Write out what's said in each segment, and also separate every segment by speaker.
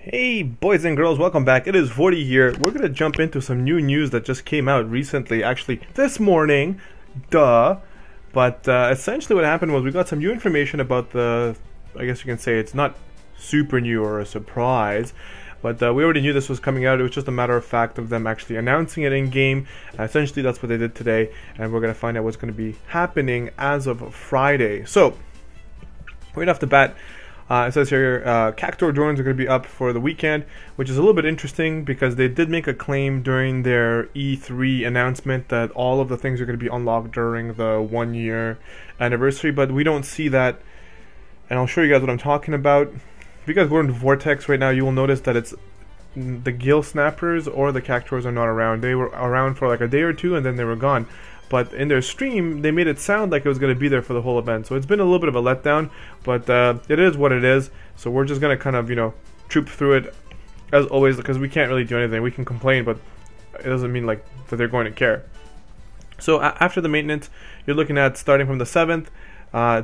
Speaker 1: Hey boys and girls, welcome back. It is Vortie here. We're going to jump into some new news that just came out recently, actually this morning, duh. But essentially what happened was we got some new information about I guess you can say it's not super new or a surprise, but we already knew this was coming out. It was just a matter of fact of them actually announcing it in game. Essentially that's what they did today, and we're going to find out what's going to be happening as of Friday. So, right off the bat, it says here, Cactuar drones are going to be up for the weekend, which is a little bit interesting because they did make a claim during their E3 announcement that all of the things are going to be unlocked during the 1 year anniversary, but we don't see that, and I'll show you guys what I'm talking about. If you guys go into Vortex right now, you will notice that it's the gill snappers or the Cactuars are not around. They were around for like a day or two and then they were gone. But in their stream, they made it sound like it was going to be there for the whole event. So it's been a little bit of a letdown, but it is what it is. So we're just going to kind of, troop through it as always, because we can't really do anything. We can complain, but it doesn't mean like that they're going to care. So after the maintenance, you're looking at starting from the 7th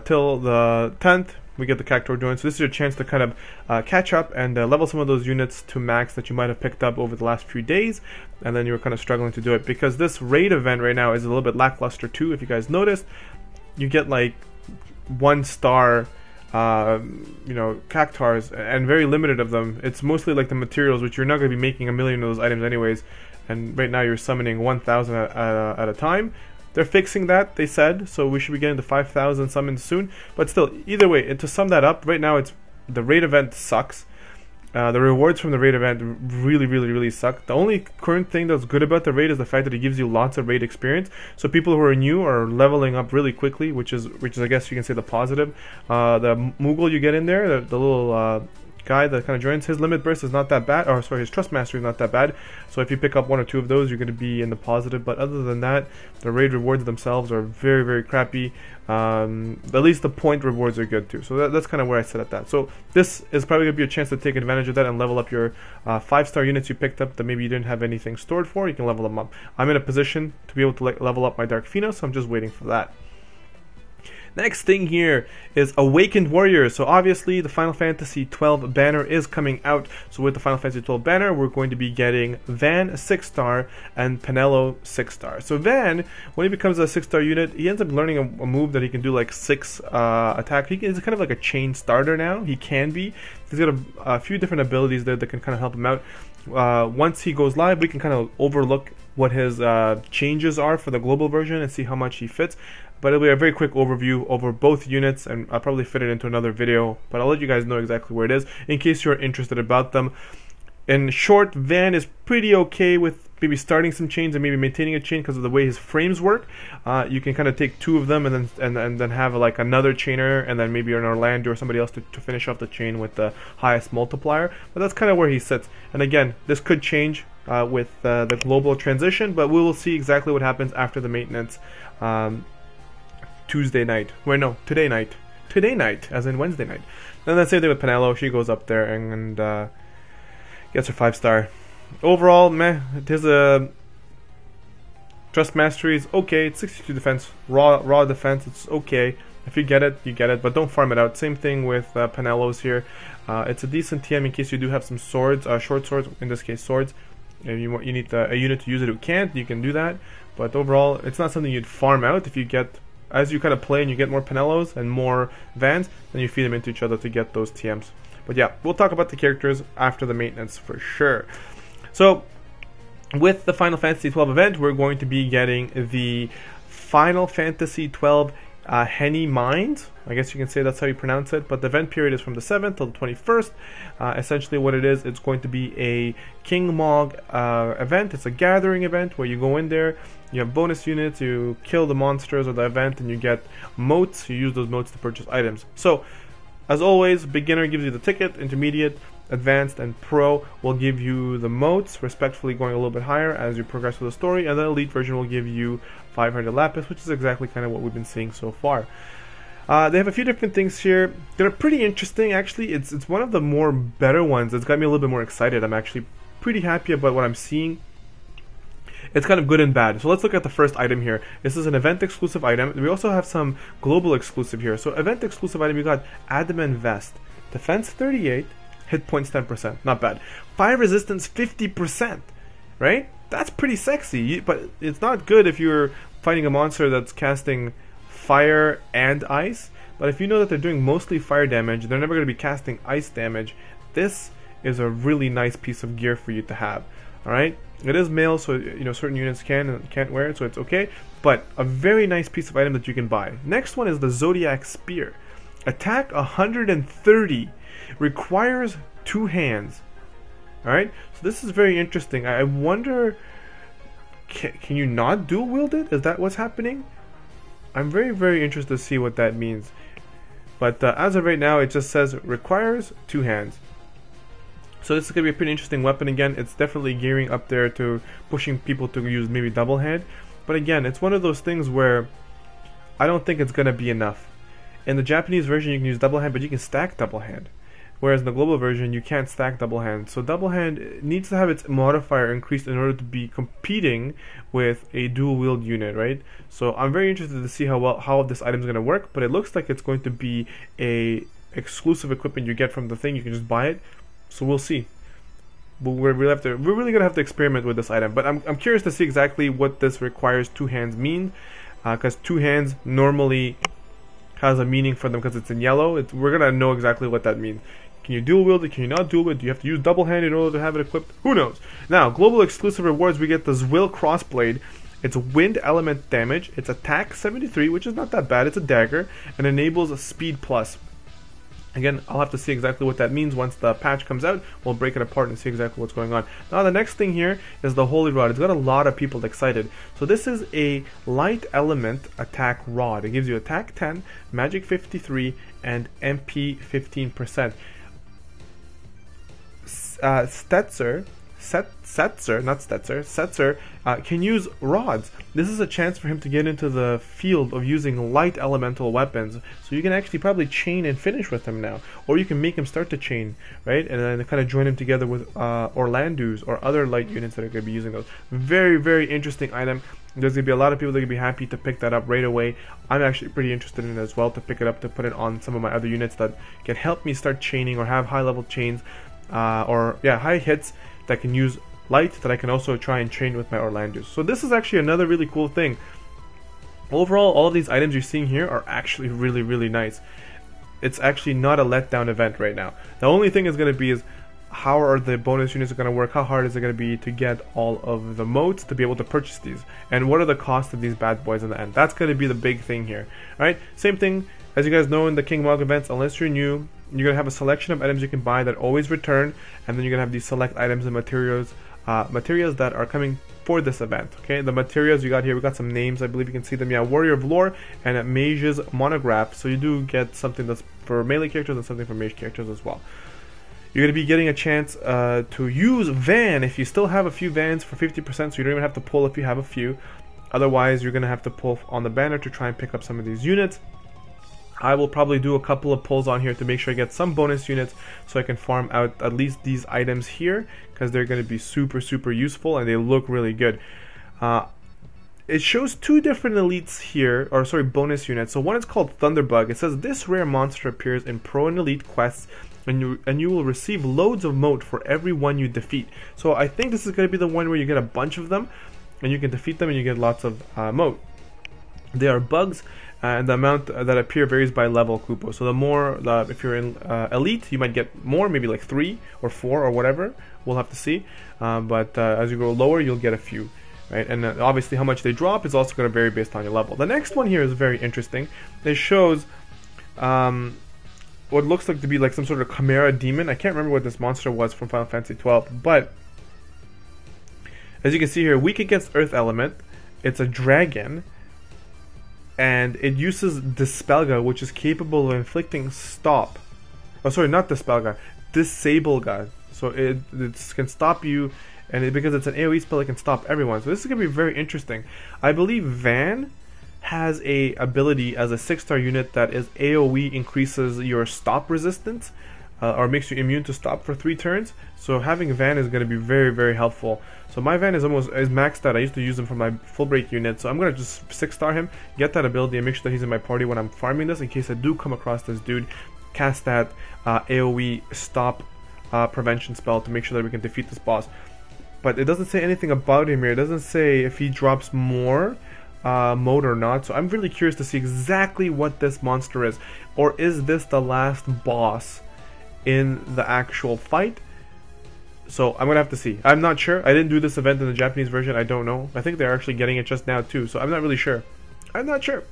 Speaker 1: till the 10th. We get the Cactuar drones. So this is your chance to kind of catch up and level some of those units to max that you might have picked up over the last few days, and then you were kind of struggling to do it because this raid event right now is a little bit lackluster too. If you guys noticed, you get like 1-star Cactuars and very limited of them. It's mostly like the materials, which you're not going to be making a million of those items anyways, and right now you're summoning 1,000 at a time. They're fixing that, they said, so we should be getting to 5,000 summons soon. But still, either way, to sum that up, right now it's the raid event sucks. The rewards from the raid event really suck. The only current thing that's good about the raid is the fact that it gives you lots of raid experience. So people who are new are leveling up really quickly, which is I guess you can say the positive. The Moogle you get in there, the little guy that kind of joins, his limit burst is not that bad, or sorry, his trust mastery is not that bad, so if you pick up 1 or 2 of those, you're going to be in the positive. But other than that, the raid rewards themselves are very crappy. At least the point rewards are good too, so that's kind of where I sit at that. So this is probably going to be a chance to take advantage of that and level up your 5-star units you picked up that maybe you didn't have anything stored for. You can level them up. I'm in a position to be able to level up my Dark Phoenix, so I'm just waiting for that. Next thing here is Awakened Warriors. So obviously the Final Fantasy 12 banner is coming out. So with the Final Fantasy 12 banner, we're going to be getting Van 6-star and Penelo 6-star. So Van, when he becomes a 6-star unit, he ends up learning a move that he can do like 6 attack. He's kind of like a chain starter now. He can be. He's got a few different abilities there that can kind of help him out. Once he goes live, we can kind of overlook what his changes are for the global version and see how much he fits. But it'll be a very quick overview over both units, and I'll probably fit it into another video, but I'll let you guys know exactly where it is in case you're interested about them. In short, Van is pretty okay with maybe starting some chains and maybe maintaining a chain because of the way his frames work. You can kind of take 2 of them and then have like another chainer, and then maybe an Orlando or somebody else to finish off the chain with the highest multiplier. But that's kind of where he sits. And again, this could change with the global transition, but we will see exactly what happens after the maintenance. Tuesday night. Wait, no, today night. Today night, as in Wednesday night. And then same thing with Penelo. She goes up there and gets her 5-star. Overall, meh. His trust mastery is okay. It's 62 defense. Raw defense, it's okay. If you get it, you get it. But don't farm it out. Same thing with Penelo's here. It's a decent TM in case you do have some swords, short swords, in this case swords. If you need a unit to use it who can't, you can do that. But overall, it's not something you'd farm out. If you get, as you kind of play and you get more Penelos and more Vans, then you feed them into each other to get those TMs. But yeah, we'll talk about the characters after the maintenance for sure. So, with the Final Fantasy 12 event, we're going to be getting the Final Fantasy 12 Henny Mind. I guess you can say that's how you pronounce it, but the event period is from the 7th till the 21st. Essentially what it is, it's going to be a King Mog event. It's a gathering event where you go in there, you have bonus units, you kill the monsters of the event, and you get motes. You use those motes to purchase items. So, as always, beginner gives you the ticket, intermediate, advanced, and pro will give you the motes, respectfully going a little bit higher as you progress with the story, and the elite version will give you 500 lapis, which is exactly kind of what we've been seeing so far. They have a few different things here. They're pretty interesting, actually. It's one of the more better ones. It's got me a little bit more excited. I'm actually pretty happy about what I'm seeing. It's kind of good and bad. So let's look at the first item here. This is an event exclusive item. We also have some global exclusive here. So event exclusive item, you got Adamant Vest. Defense 38, Hit points 10%. Not bad. Fire resistance 50%. Right? That's pretty sexy. But it's not good if you're fighting a monster that's casting fire and ice. But if you know that they're doing mostly fire damage, they're never going to be casting ice damage, this is a really nice piece of gear for you to have. Alright? It is male, so you know certain units can and can't wear it, so it's okay. But a very nice piece of item that you can buy. Next one is the Zodiac Spear. Attack 130. Requires 2 hands. Alright? So this is very interesting. I wonder, can you not dual wield it? Is that what's happening? I'm very, very interested to see what that means. But as of right now, it just says requires 2 hands. So this is going to be a pretty interesting weapon again. It's definitely gearing up there to pushing people to use maybe double hand. But again, it's one of those things where I don't think it's going to be enough. In the Japanese version, you can use double hand, but you can stack double hand. Whereas in the global version, you can't stack double hand. So double hand needs to have its modifier increased in order to be competing with a dual wield unit, right? So I'm very interested to see how this item is going to work. But it looks like it's going to be a exclusive equipment you get from the thing. You can just buy it. So we'll see. But we're really gonna have to experiment with this item. But I'm curious to see exactly what this requires 2 hands mean, because 2 hands normally has a meaning for them because it's in yellow. We're gonna know exactly what that means. Can you dual wield it? Can you not dual wield it? Do you have to use double hand in order to have it equipped? Who knows? Now, global exclusive rewards. We get the Zwill Crossblade. It's wind element damage. It's attack 73, which is not that bad. It's a dagger and enables a speed plus. Again, I'll have to see exactly what that means once the patch comes out. We'll break it apart and see exactly what's going on. Now, the next thing here is the Holy Rod. It's got a lot of people excited. So this is a light element attack rod. It gives you attack 10, magic 53, and MP 15%. Setzer can use rods. This is a chance for him to get into the field of using light elemental weapons. So you can actually probably chain and finish with him now. Or you can make him start to chain, right? And then kind of join him together with Orlandus or other light units that are going to be using those. Very, very interesting item. There's going to be a lot of people that are going to be happy to pick that up right away. I'm actually pretty interested in it as well, to pick it up, to put it on some of my other units that can help me start chaining or have high level chains. High hits that can use light that I can also try and chain with my Orlandus. So this is actually another really cool thing. Overall, all of these items you're seeing here are actually really, really nice. It's actually not a letdown event right now. The only thing is going to be is how are the bonus units going to work? How hard is it going to be to get all of the motes to be able to purchase these? And what are the costs of these bad boys in the end? That's going to be the big thing here. Right? Same thing, as you guys know, in the King Mog events, unless you're new, you're going to have a selection of items you can buy that always return, and then you're going to have these select items and materials that are coming for this event. Okay, the materials you got here, we got some names, I believe you can see them. Yeah, Warrior of Lore and a Mage's Monograph. So you do get something that's for melee characters and something for mage characters as well. You're going to be getting a chance to use Van if you still have a few Vans for 50%, so you don't even have to pull if you have a few. Otherwise, you're going to have to pull on the banner to try and pick up some of these units. I will probably do a couple of pulls on here to make sure I get some bonus units so I can farm out at least these items here, because they're going to be super, super useful and they look really good. It shows 2 different elites here, or sorry, bonus units. So one is called Thunderbug. It says this rare monster appears in pro and elite quests, and you will receive loads of mote for every one you defeat. So I think this is going to be the one where you get a bunch of them and you can defeat them and you get lots of mote. They are bugs. And the amount that appear varies by level, Kupo. So the more, if you're in elite, you might get more, maybe like 3 or 4 or whatever. We'll have to see. But as you go lower, you'll get a few, right? And obviously, how much they drop is also going to vary based on your level. The next one here is very interesting. It shows what looks like to be like some sort of Chimera demon. I can't remember what this monster was from Final Fantasy XII, but as you can see here, weak against Earth Element. It's a dragon. And it uses Dispelga, which is capable of inflicting stop. Oh, sorry, not Dispelga. Disablega. So it can stop you, and because it's an AoE spell, it can stop everyone. So this is going to be very interesting. I believe Van has a ability as a 6-star unit that is AoE increases your stop resistance, or makes you immune to stop for 3 turns. So having Van is going to be very, very helpful. So my Van is maxed out. I used to use him for my full break unit. So I'm going to just 6-star him, get that ability, and make sure that he's in my party when I'm farming this, in case I do come across this dude. Cast that AoE stop prevention spell to make sure that we can defeat this boss. But it doesn't say anything about him here. It doesn't say if he drops more mode or not. So I'm really curious to see exactly what this monster is. Or is this the last boss in the actual fight? So I'm gonna have to see. I'm not sure. I didn't do this event in the Japanese version. I don't know. I think they're actually getting it just now too. So I'm not really sure. I'm not sure.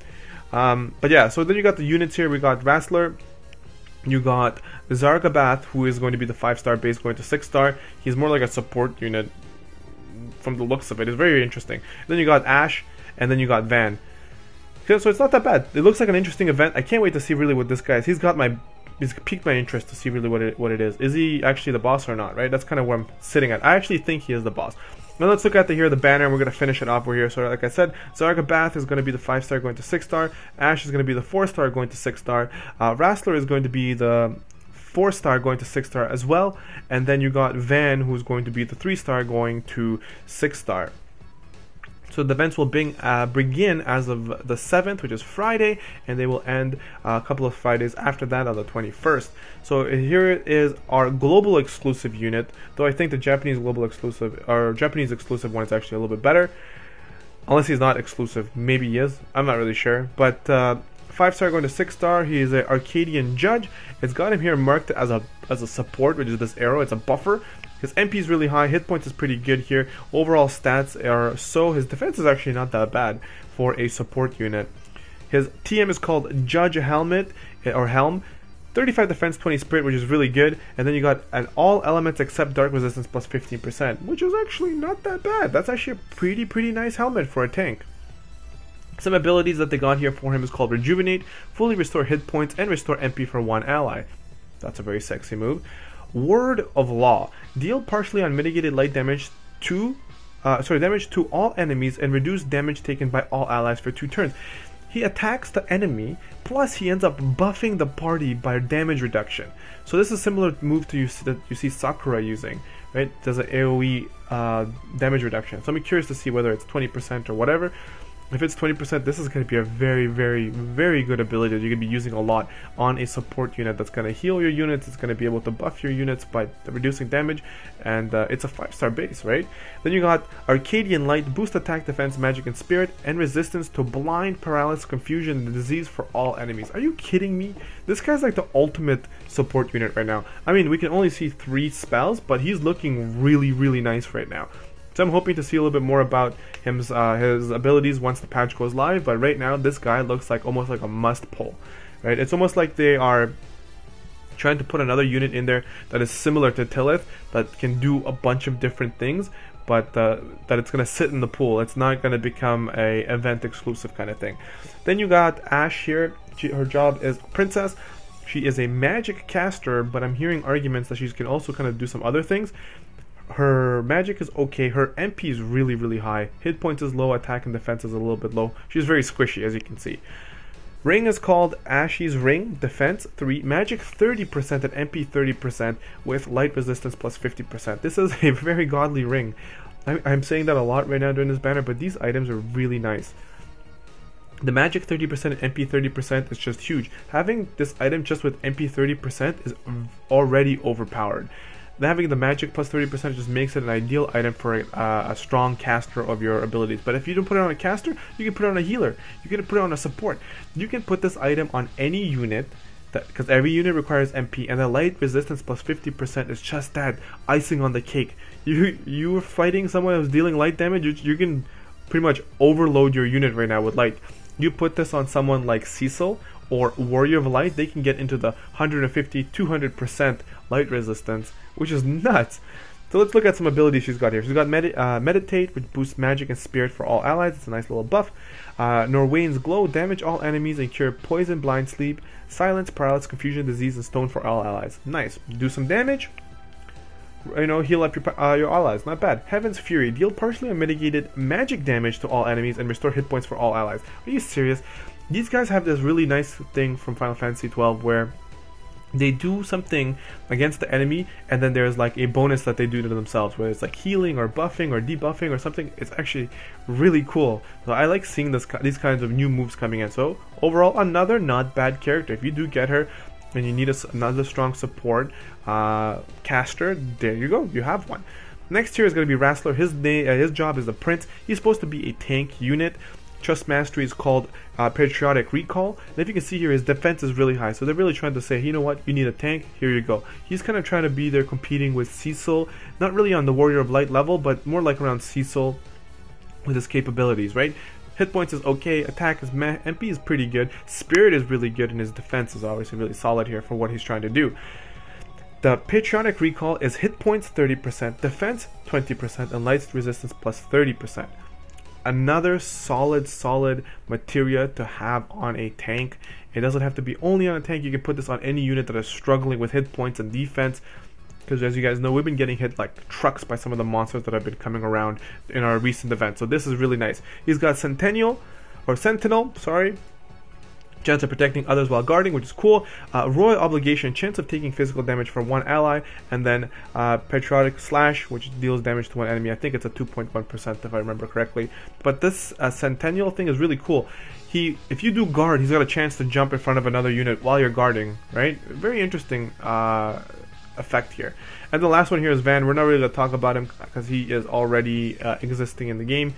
Speaker 1: But yeah, so then you got the units here. We got Wrestler. You got Zargabath, who is going to be the 5-star base going to 6-star. He's more like a support unit from the looks of it. It's very interesting. Then you got Ash, and then you got Van. Okay, so it's not that bad. It looks like an interesting event. I can't wait to see really what this guy is. He's piqued my interest to see really what it is. Is he actually the boss or not, right? That's kind of where I'm sitting at. I actually think he is the boss. Now let's look at the banner, and we're going to finish it off over here. So like I said, Zargabath is going to be the 5-star going to 6-star. Ash is going to be the 4-star going to 6-star. Wrestler is going to be the 4-star going to 6-star as well. And then you got Van, who's going to be the 3-star going to 6-star. So the events will begin as of the 7th, which is Friday, and they will end a couple of Fridays after that on the 21st. So here is our global exclusive unit, though I think the Japanese global exclusive, or Japanese exclusive one is actually a little bit better. Unless he's not exclusive. Maybe he is. I'm not really sure. But 5-star going to 6-star, he is an Arcadian judge. It's got him here marked as a support, which is this arrow. It's a buffer. His MP is really high, hit points is pretty good here. Overall stats are so, his defense is actually not that bad for a support unit. His TM is called Judge Helmet, or Helm. 35 defense, 20 spirit, which is really good. And then you got an all elements except dark resistance plus 15%, which is actually not that bad. That's actually a pretty nice helmet for a tank. Some abilities that they got here for him is called Rejuvenate, fully restore hit points, and restore MP for one ally. That's a very sexy move. Word of Law. Deal partially unmitigated light damage to all enemies and reduce damage taken by all allies for 2 turns. He attacks the enemy, plus he ends up buffing the party by damage reduction. So this is a similar move to that you see Sakura using, right? Does an AoE damage reduction. So I'm curious to see whether it's 20% or whatever. If it's 20%, this is going to be a very good ability that you're going to be using a lot on a support unit that's going to heal your units. It's going to be able to buff your units by reducing damage, and it's a 5-star base, right? Then you got Arcadian Light, boost attack, defense, magic, and spirit, and resistance to blind, paralysis, confusion, and disease for all enemies. Are you kidding me? This guy's like the ultimate support unit right now. I mean, we can only see 3 spells, but he's looking really nice right now. So I'm hoping to see a little bit more about his abilities once the patch goes live, but right now this guy looks like almost like a must pull, right? It's almost like they are trying to put another unit in there that is similar to Tillith, that can do a bunch of different things, but that it's going to sit in the pool. It's not going to become a event exclusive kind of thing. Then you got Ash here. Her job is Princess. She is a magic caster, but I'm hearing arguments that she can also kind of do some other things. Her magic is okay. Her MP is really high. Hit points is low. Attack and defense is a little bit low. She's very squishy, as you can see. Ring is called Ashy's Ring. Defense 3, magic 30%, and MP 30% with light resistance plus 50%. This is a very godly ring. I'm saying that a lot right now during this banner, but these items are really nice. The magic 30% and MP 30% is just huge. Having this item just with MP 30% is already overpowered. Having the magic plus 30% just makes it an ideal item for a strong caster of your abilities. But if you don't put it on a caster, you can put it on a healer. You can put it on a support. You can put this item on any unit, because every unit requires MP, and the light resistance plus 50% is just that icing on the cake. You're fighting someone who's dealing light damage, you can pretty much overload your unit right now with light. You put this on someone like Cecil or Warrior of Light, they can get into the 150-200% light resistance, which is nuts. So let's look at some abilities she's got here. She's got Meditate, which boosts magic and spirit for all allies. It's a nice little buff. Norwain's Glow, damage all enemies and cure poison, blind, sleep, silence, paralysis, confusion, disease, and stone for all allies. Nice. Do some damage. Heal up your allies. Not bad. Heaven's Fury, deal partially unmitigated magic damage to all enemies and restore hit points for all allies. Are you serious? These guys have this really nice thing from Final Fantasy XII where they do something against the enemy, and then there's like a bonus that they do to themselves, whether it's like healing or buffing or debuffing or something. It's actually really cool. So I like seeing these kinds of new moves coming in. So overall, another not bad character. If you do get her, and you need another strong support caster, there you go, you have one. Next here is going to be Wrestler. His job is the Prince. He's supposed to be a tank unit. Trust Mastery is called Patriotic Recall. And if you can see here, his defense is really high. So they're really trying to say, you know what, you need a tank, here you go. He's kind of trying to be there competing with Cecil. Not really on the Warrior of Light level, but more like around Cecil with his capabilities, right? Hit points is okay, attack is meh, MP is pretty good, Spirit is really good, and his defense is obviously really solid here for what he's trying to do. The Patriotic Recall is hit points 30%, defense 20%, and light resistance plus 30%. Another solid materia to have on a tank. It doesn't have to be only on a tank, you can put this on any unit that is struggling with hit points and defense, because as you guys know, we've been getting hit like trucks by some of the monsters that have been coming around in our recent events. So this is really nice. He's got Sentinel, sorry. Chance of protecting others while guarding, which is cool. Royal Obligation, chance of taking physical damage from one ally, and then Patriotic Slash, which deals damage to one enemy. I think it's a 2.1% if I remember correctly. But this Centennial thing is really cool. If you do guard, he's got a chance to jump in front of another unit while you're guarding, right? Very interesting effect here. And the last one here is Van. We're not really going to talk about him because he is already existing in the game.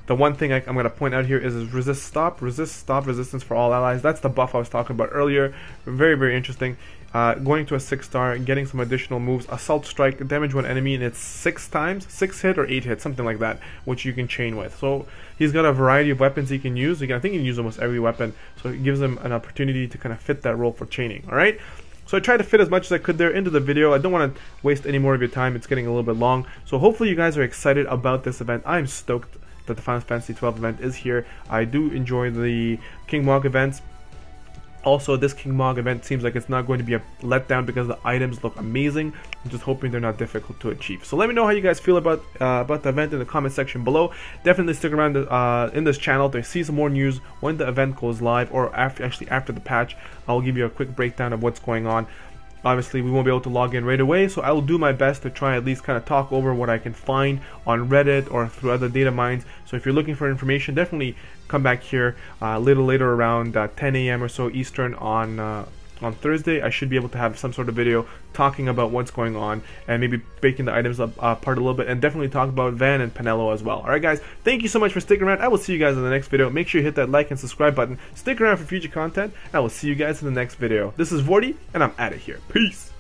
Speaker 1: The one thing I'm going to point out here is resist stop resistance for all allies. That's the buff I was talking about earlier. Very interesting. Going to a 6-star, getting some additional moves. Assault Strike, damage one enemy, and it's 6 times, 6 hit or 8 hit, something like that, which you can chain with. So he's got a variety of weapons he can use. I think he can use almost every weapon, so it gives him an opportunity to kind of fit that role for chaining. All right. So I tried to fit as much as I could there into the video. I don't want to waste any more of your time. It's getting a little bit long. So hopefully you guys are excited about this event. I'm stoked that the Final Fantasy 12 event is here. I do enjoy the King Mog events. Also, this King Mog event seems like it's not going to be a letdown because the items look amazing. I'm just hoping they're not difficult to achieve. So let me know how you guys feel about the event in the comment section below. Definitely stick around in this channel to see some more news when the event goes live, or after the patch. I'll give you a quick breakdown of what's going on. Obviously, we won't be able to log in right away, so I will do my best to try at least kind of talk over what I can find on Reddit or through other data mines. So if you're looking for information, definitely come back here a little later around 10 a.m. or so Eastern on Thursday. I should be able to have some sort of video talking about what's going on and maybe breaking the items apart a little bit, and definitely talk about Van and Penelo as well. Alright guys, thank you so much for sticking around. I will see you guys in the next video. Make sure you hit that like and subscribe button. Stick around for future content. I will see you guys in the next video. This is Vortie, and I'm out of here. Peace!